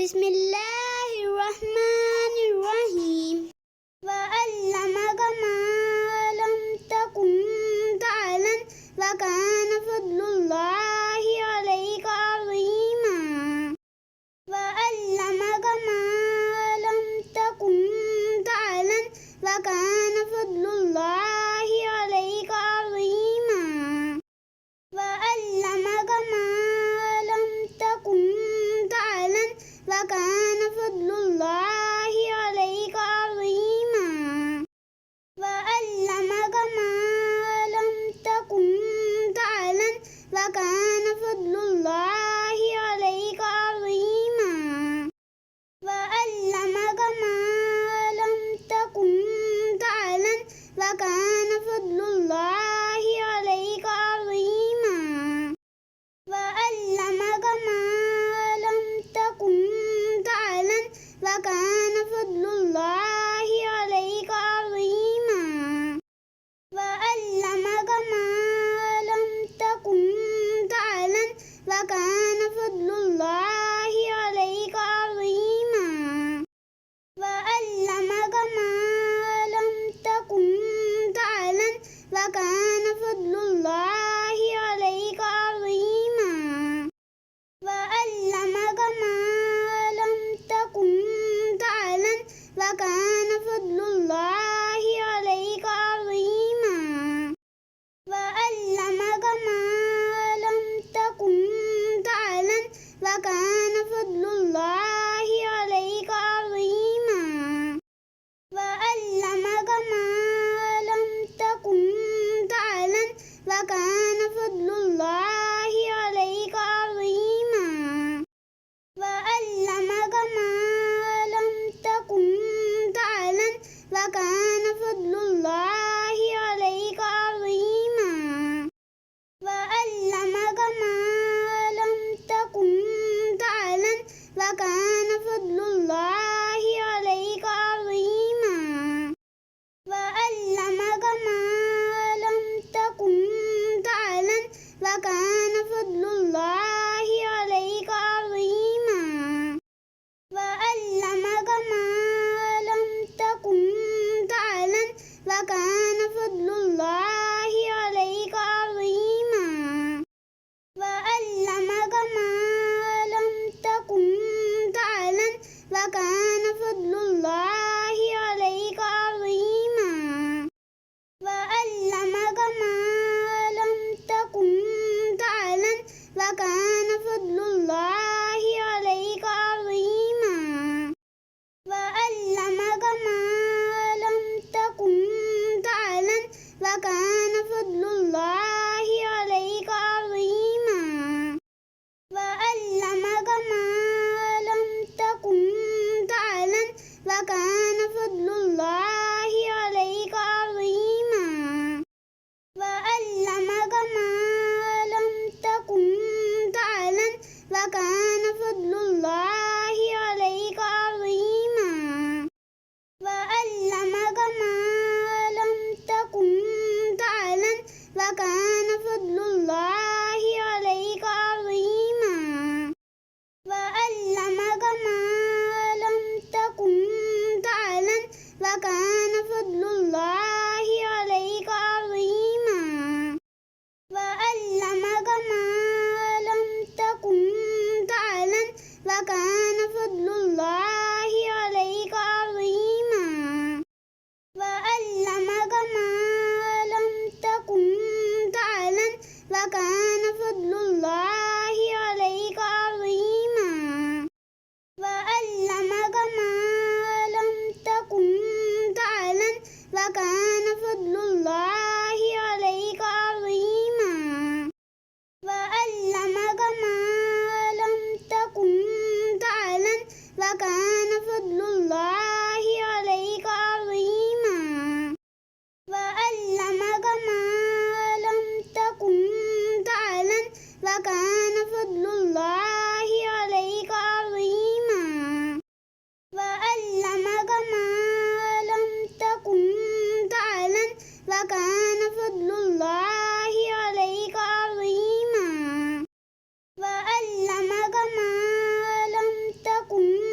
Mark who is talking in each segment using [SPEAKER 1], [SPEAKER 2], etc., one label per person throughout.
[SPEAKER 1] بسم الله الرحمن الرحيم. وعلمك ما لم تكن تعلم وكان فضل الله عليك عظيما. وعلمك ما لم تكن تعلم وكان فضل الله عليك عظيما. وعلمك ما لم تكن تعلم وكان فضل الله عليك عظيما. وعلمك ما لم تكن تعلم وكان فضل الله عليك عظيما. وعلمك ما لم تكن تعلم وكان فضل الله عليك عظيما. وعلمك ما لم تكن تعلم وكان فضل الله عليك عظيما. وعلمك ما لم تكن تعلم وكان فضل الله عليك عظيما. وعلمك ما لم تكن تعلم وكان فضل الله عليك عظيما. وعلمك ما لم تكن تعلم وكان فضل الله عليك عظيما. وعلمك ما لم تكن تعلم وكان فضل الله عليك عظيما. وعلمك ما لم تكن تعلم وكان فضل الله عليك عظيما. وعلمك ما لم تكن تعلم وكان فضل الله عليك عظيما. وعلمك ما لم تكن تعلم وكان فضل الله عليك عظيما. وعلمك ما لم تكن تعلم وكان فضل الله عليك عظيما. وعلمك ما لم تكن تعلم وكان فضل الله عليك عظيما. وعلمك ما لم تكن تعلم وكان فضل الله عليك عظيما. وعلمك ما لم تكن تعلم وكان فضل الله عليك عظيما. وعلمك ما لم تكن تعلم وكان فضل الله عليك عظيما. وعلمك ما لم تكن تعلم وكان فضل الله عليك عظيما. وعلمك ما لم تكن تعلم وكان فضل الله عليك عظيما. وعلمك ما لم تكن تعلم وكان فضل الله عليك عظيما. وعلمك ما لم تكن تعلم وكان فضل الله عليك عظيما. وعلمك ما لم تكن تعلم وكان فضل الله عليك عظيما. وعلمك ما لم تكن تعلم وكان فضل الله عليك عظيما. وعلمك ما لم تكن تعلم وكان فضل الله عليك عظيما. وعلمك ما لم تكن تعلم وكان فضل الله عليك عظيما. وعلمك ما لم تكن تعلم وكان فضل الله عليك عظيما. وعلمك ما لم تكن تعلم وكان فضل الله عليك عظيما. وعلمك ما لم تكن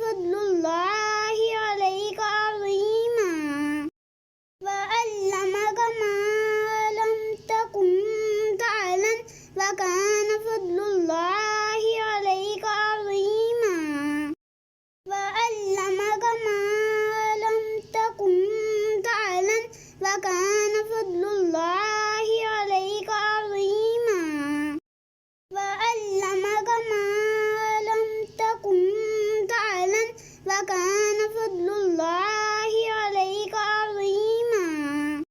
[SPEAKER 1] فضل الله عليك عظيما وعلمك ما لم تكن تعلم وكان فضل الله عليك عظيما وعلمك ما لم تكن تعلم وكان فضل الله عليك عظيما وعلمك ما لم تكن تعلم وكان فضل الله عليك عظيما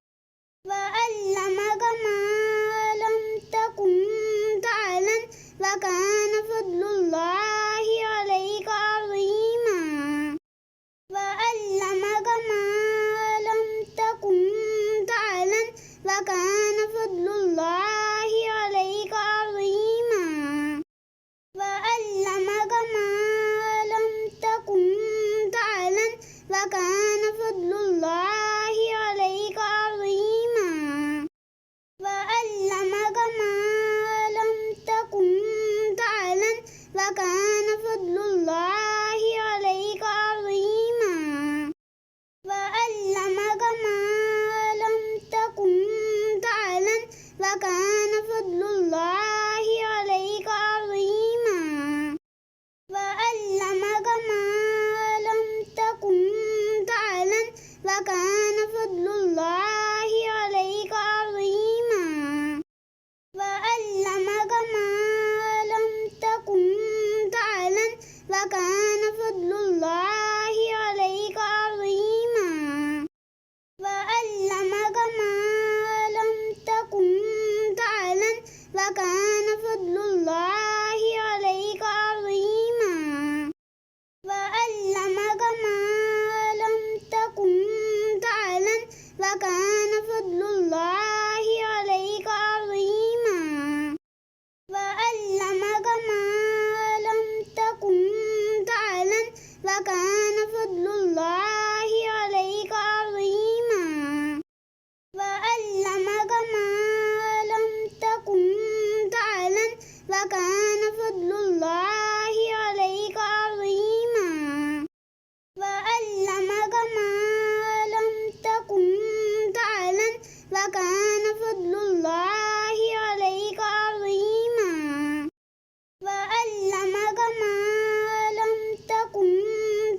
[SPEAKER 1] وعلمك ما لم تكن تعلم وكان فضل الله عليك عظيما وعلمك ما لم تكن تعلم وكان فضل الله عليك عظيما وعلمك ما لم تكن تعلم وكان فضل الله عليك عظيما وعلمك ما لم تكن تعلم وكان فضل الله عليك عظيما وعلمك ما لم تكن تعلم وكان فضل الله عليك عظيما وعلمك ما لم تكن تعلم وكان فضل الله عليك عظيما وعلمك ما لم تكن تعلم وكان فضل الله عليك عظيما وعلمك ما لم تكن تعلم وكان فضل الله عليك عظيما وعلمك ما لم تكن تعلم وكان فضل الله عليك عظيما وعلمك ما لم تكن تعلم وكان فضل الله عليك عظيما وعلمك ما لم تكن تعلم وكان فضل الله عليك عظيما وعلمك ما لم تكن تعلم وكان فضل الله عليك عظيما وعلمك ما لم تكن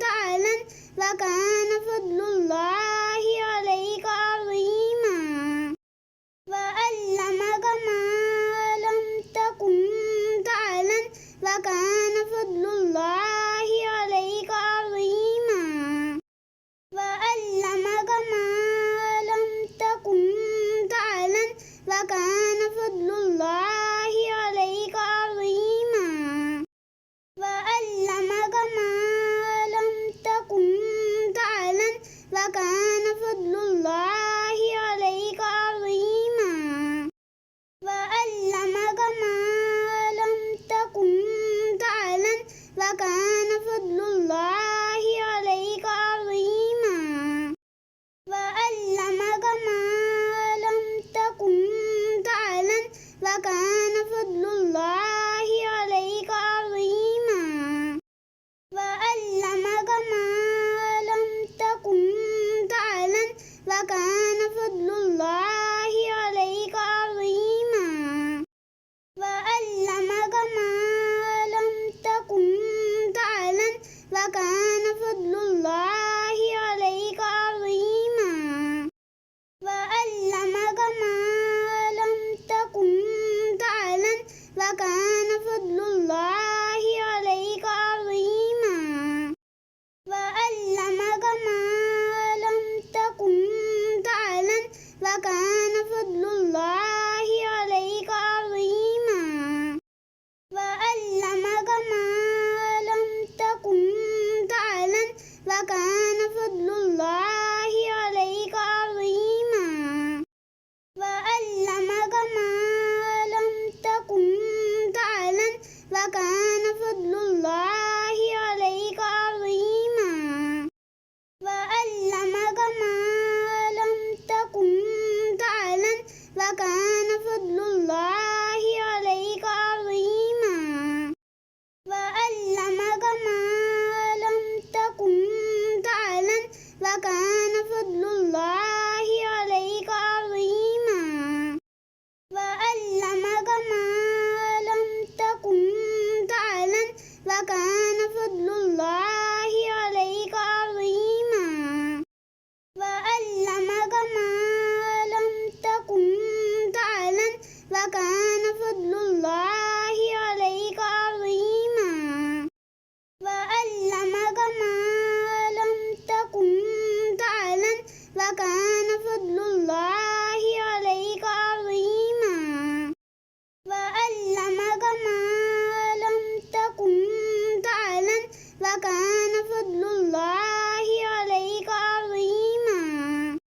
[SPEAKER 1] وكان فضل الله عليك عظيما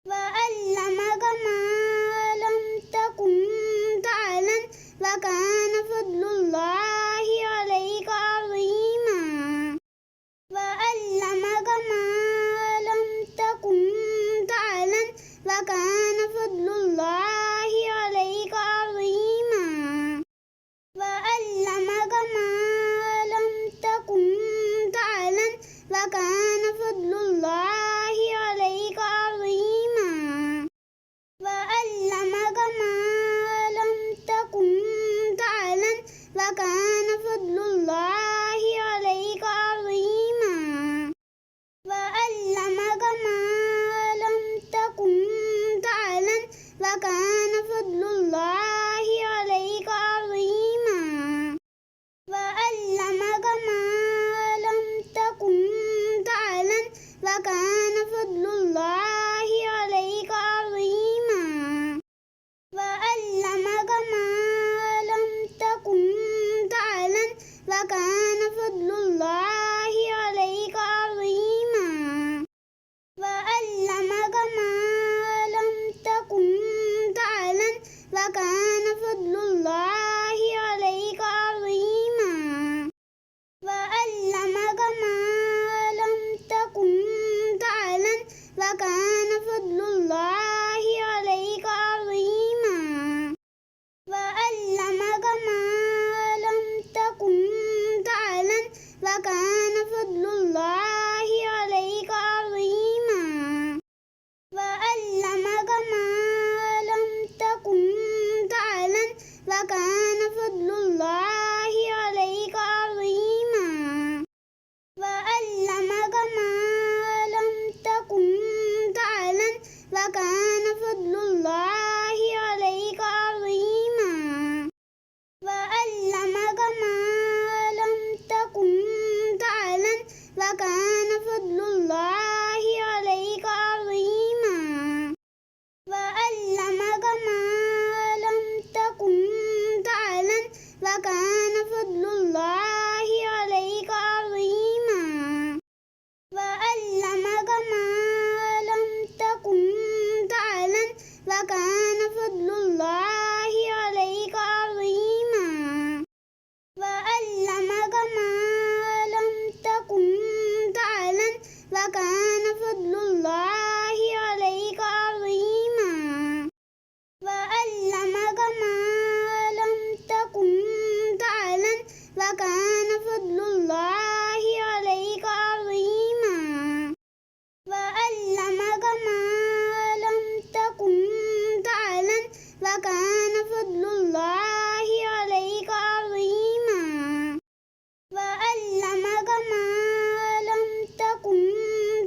[SPEAKER 1] وعلمك ما لم تكن تعلم وكان فضل الله عليك عظيما وعلمك ما لم تكن تعلم وكان فضل الله عليك عظيما وعلمك ما لم تكن تعلم وكان فضل الله عليك عظيما وعلمك ما لم تكن تعلم وكان فضل الله عليك عظيما وعلمك ما لم تكن تعلم وكان فضل الله عليك عظيما وعلمك ما لم تكن تعلم وكان فضل الله عليك عظيما وعلمك ما لم تكن تعلم وكان فضل الله عليك عظيما وعلمك ما لم تكن تعلم وكان فضل الله عليك عظيما وعلمك ما لم تكن تعلم وكان فضل الله عليك عظيما وعلمك ما لم تكن تعلم وكان فضل الله عليك عظيما وعلمك ما لم تكن تعلم وكان فضل الله عليك عظيما وعلمك ما لم تكن تعلم وكان فضل الله عليك عظيما وعلمك ما لم تكن تعلم وكان فضل الله عليك عظيما وعلمك ما لم تكن تعلم وكان فضل الله عليك عظيما وعلمك ما لم تكن تعلم وكان فضل الله عليك عظيما وعلمك ما لم تكن تعلم وكان فضل الله عليك عظيما وعلمك ما لم تكن تعلم وكان فضل الله عليك عظيما وعلمك ما لم تكن تعلم وكان فضل الله عليك عظيما وعلمك ما لم تكن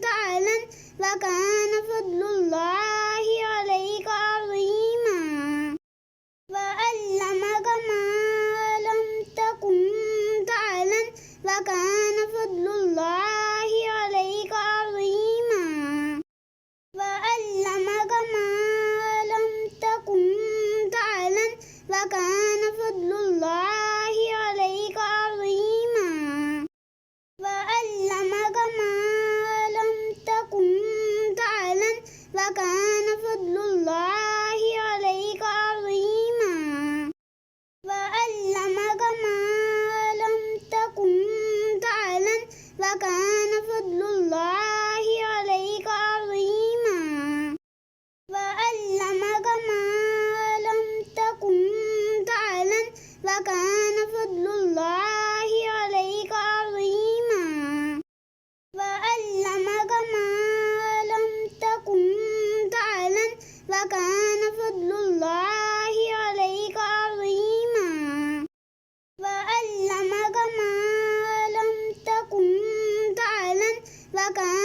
[SPEAKER 1] تعلم وكان فضل الله عليك عظيما وعلمك ما لم تكن تعلم وكان فضل الله عليك عظيما وعلمك ما لم تكن تعلم وكان فضل الله عليك عظيما وعلمك ما لم تكن تعلم وكان فضل الله عليك عظيما وعلمك ما لم تكن تعلم وكان فضل الله عليك عظيما وعلمك ما لم تكن تعلم وكان فضل الله عليك عظيما وعلمك ما لم تكن تعلم وكان فضل الله عليك عظيما وعلمك ما لم تكن تعلم وكان